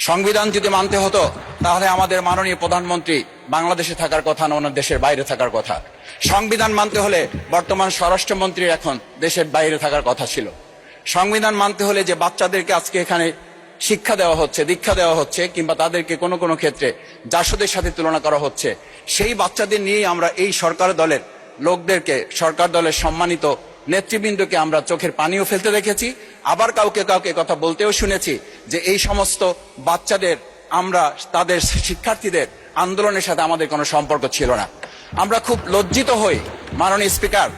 সংবিধান যদি মানতে হতো তাহলে আমাদের মাননীয় প্রধানমন্ত্রী বাংলাদেশে থাকার কথা না ওনার দেশের বাইরে থাকার কথা। সংবিধান মানতে হলে বর্তমান স্বরাষ্ট্রমন্ত্রীর এখন দেশের বাইরে থাকার কথা ছিল। সংবিধান মানতে হলে যে বাচ্চাদেরকে আজকে এখানে শিক্ষা দেওয়া হচ্ছে, দীক্ষা দেওয়া হচ্ছে, কিংবা তাদেরকে কোনো কোনো ক্ষেত্রে জাসদের সাথে তুলনা করা হচ্ছে, সেই বাচ্চাদের নিয়েই আমরা এই সরকার দলের লোকদেরকে, সরকার দলের সম্মানিত নেতৃবৃন্দকে আমরা চোখের পানিও ফেলতে দেখেছি, আবার কাউকে কাউকে কথা বলতেও শুনেছি যে এই সমস্ত বাচ্চাদের, আমরা তাদের শিক্ষার্থীদের আন্দোলনের সাথে আমাদের কোনো সম্পর্ক ছিল না। আমরা খুব লজ্জিত হই মাননীয় স্পিকার,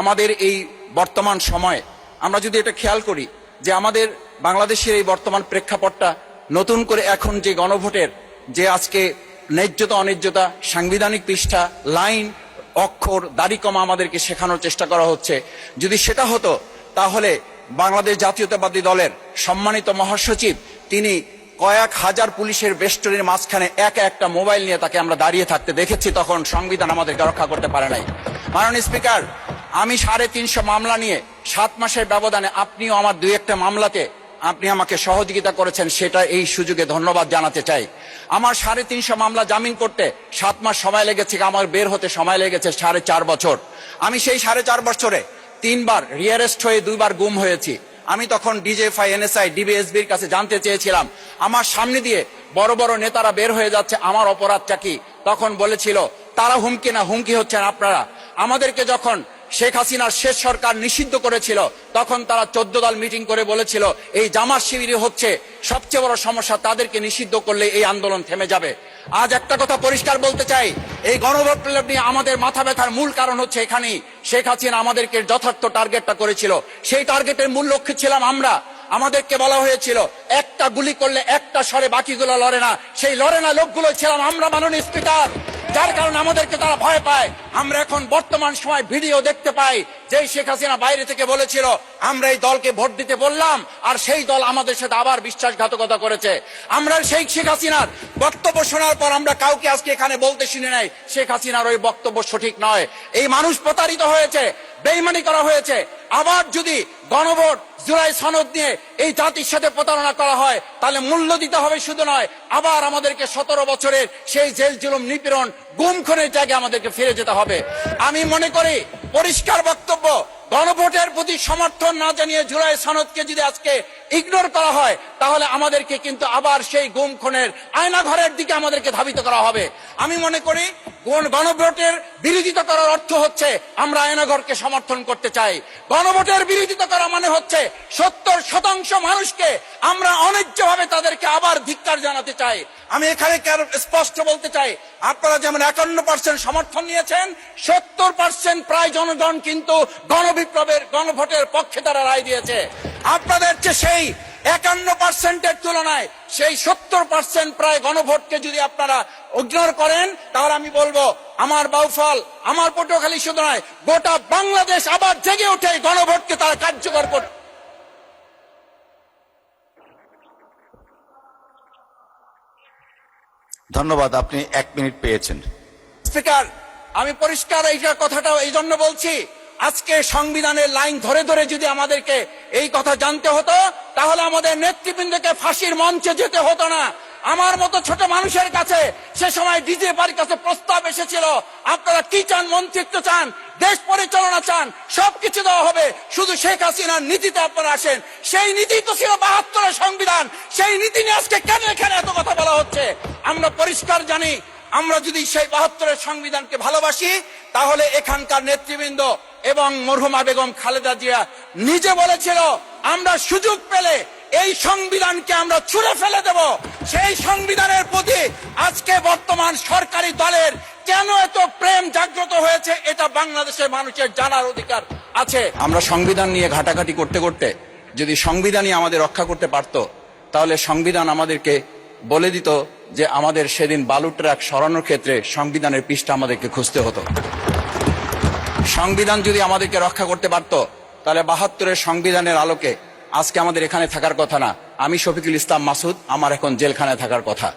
আমাদের এই বর্তমান সময়ে আমরা যদি এটা খেয়াল করি যে আমাদের বাংলাদেশের এই বর্তমান প্রেক্ষাপটটা নতুন করে এখন যে গণভোটের যে আজকে ন্যায্যতা অন্যায্যতা, সাংবিধানিক পৃষ্ঠা, লাইন, অক্ষর, দাড়ি কমা আমাদেরকে শেখানোর চেষ্টা করা হচ্ছে, যদি সেটা হতো তাহলে বাংলাদেশ জাতীয়তাবাদী দলের সম্মানিত মহাসচিব তিনি কয়েক হাজার পুলিশের বেষ্টনীর মাঝখানে একা একটা মোবাইল নিয়ে তাকে আমরা দাঁড়িয়ে থাকতে দেখেছি, তখন সংবিধান আমাদেরকে রক্ষা করতে পারে নাই। মাননীয় স্পিকার, আমি 350 মামলা নিয়ে 7 মাসের ব্যবধানে, আপনিও আমার 2-1টা মামলাতে আপনি আমাকে সহযোগিতা করেছেন, সেটা এই সুযোগে ধন্যবাদ জানাতে চাই। আমার 350 মামলা জামিন করতে 7 মাস সময় লেগেছে, আমার বের হতে সময় লেগেছে 4.5 বছর। আমি সেই 4.5 বছরে 3 বার রিয়ারেস্ট হয়ে 2 বার গুম হয়েছি। আমি তখন ডিজিএফআই, এনএসআই, ডিবিএসবির কাছে জানতে চেয়েছিলাম আমার সামনে দিয়ে বড় বড় নেতারা বের হয়ে যাচ্ছে, আমার অপরাধটা কি? তখন বলেছিল তারা হুমকি না, হুমকি হচ্ছেন আপনারা। আমাদেরকে যখন শেখ হাসিনার শেষ সরকার নিষিদ্ধ করেছিল তখন তারা 14 দল মিটিং করে বলেছিল এই জামাত শিবির হচ্ছে সবচেয়ে বড় সমস্যা, তাদেরকে নিষিদ্ধ করলে এই আন্দোলন থেমে যাবে। আজ একটা কথা পরিষ্কার বলতে চাই, এই গণবিপ্লব নিয়ে আমাদের মাথা ব্যথার মূল কারণ হচ্ছে এখানেই। শেখ হাসিনা আমাদেরকে যথার্থ টার্গেটটা করেছিল, সেই টার্গেটের মূল লক্ষ্য ছিলাম আমরা। আমাদেরকে বলা হয়েছিল একটা গুলি করলে একটা সরে বাকিগুলো লড়ে না, সেই লড়ে না লোকগুলো ছিলাম আমরা মাননীয় স্পিকার, যার কারণে আমাদেরকে তারা ভয় পায়। আমরা এখন বর্তমান সময় ভিডিও দেখতে পাই যে শেখ হাসিনা বাইরে থেকে বলেছিল আমরা এই দলকে ভোট দিতে বললাম, আর সেই দল আমাদের সাথে আবার বিশ্বাসঘাতকতা করেছে। আমরা সেই শেখ হাসিনার বক্তব্য শোনার পর আমরা কাউকে আজকে এখানে বলতে শুনি নাই শেখ হাসিনার ওই বক্তব্য সঠিক নয়। এই মানুষ প্রতারিত হয়েছে, বেইমানি করা হয়েছে। আবার যদি গণভোট, জুলাই সনদ নিয়ে এই জাতির সাথে প্রতারণা করা হয় তাহলে মূল্য দিতে হবে, শুধু নয় আবার আমাদেরকে 17 বছরের সেই জেল জুলুম, নিপীড়ন, গুম খুনের জায়গায় আমাদেরকে ফিরে যেতে হবে। আমি মনে করি পরিষ্কার বক্তব্য, গণভোটের প্রতি সমর্থন না জানিয়ে জুলাই সনদকে যদি আজকে ইগনোর করা হয় তাহলে আমাদেরকে কিন্তু আবার সেই গুম খুনের আয়নাঘরের দিকে আমাদেরকে ধাবিত করা হবে। আমি মনে করি গণভোটের বিরোধিতা করার অর্থ হচ্ছে আমরা আয়নাঘরকে সমর্থন করতে চাই। গণভোটের বিরোধিতা করা মানে হচ্ছে 70% মানুষকে আমরা অন্যায্যভাবে তাদেরকে আবার ধিক্কার জানাতে চাই। আমি এখানে স্পষ্ট বলতে চাই, আপনারা যেমন 51% সমর্থন নিয়েছেন, 70% প্রায় জনগণ কিন্তু গণবিপ্লবের, গণভোটের পক্ষে তারা রায় দিয়েছে। আপনাদের চেয়ে সেই 51%-এর তুলনায় সেই 70% প্রায় গণভোটকে যদি আপনারা ইগনোর করেন তাহলে আমি বলবো আমার বাউফল, আমার পটুয়াখালী শুধু নয় গোটা বাংলাদেশ আবার জেগে ওঠে গণভোটকে তারা কার্যকর করতে। ধন্যবাদ, আপনি 1 মিনিট পেয়েছেন। স্পিকার, আমি পরিষ্কার এই কথাটা এই জন্য বলছি, আজকে সংবিধানের লাইন ধরে ধরে যদি আমাদেরকে এই কথা জানতে হতো তাহলে আমাদের নেতৃবৃন্দকে ফাঁসির মঞ্চে যেতে হতো না। আমার মতো ছোট মানুষের কাছে সে সময় ডিজিএফআইর কাছে প্রস্তাব এসেছিল, আপনারা কি চান? মন্ত্রিত্ব চান, দেশ পরিচালনা চান, সবকিছু দেওয়া হবে, শুধু শেখ হাসিনার নীতিতে আপনারা আসেন। সেই নীতি তো ছিল 72-এর সংবিধান, সেই নীতি নিয়ে আজকে কেন এখানে এত কথা বলা হচ্ছে? আমরা পরিষ্কার জানি, আমরা যদি সেই 72-এর সংবিধানকে ভালোবাসি তাহলে এখানকার নেতৃবৃন্দ এবং মরহুমা বেগম খালেদা জিয়া নিজে বলেছিল আমরা সুযোগ পেলে এই সংবিধানকে আমরা ছুঁড়ে ফেলে দেব। সেই সংবিধানের প্রতি আজকে বর্তমান সরকারি দলের কেন এত প্রেম জাগ্রত হয়েছে এটা বাংলাদেশের মানুষের জানার অধিকার আছে। আমরা সংবিধান নিয়ে ঘাটাঘাটি করতে করতে যদি সংবিধানই আমাদের রক্ষা করতে পারত তাহলে সংবিধান আমাদেরকে বলে দিত যে আমাদের সেদিন বালু ট্রাক সরানোর ক্ষেত্রে সংবিধানের পৃষ্ঠা আমাদেরকে খুঁজতে হতো। সংবিধান যদি আমাদেরকে রক্ষা করতে পারত তাহলে 72-এর সংবিধানের আলোকে আজকে আমাদের এখানে থাকার কথা না। আমি শফিকুল ইসলাম মাসুদ, আমার এখন জেলখানায় থাকার কথা।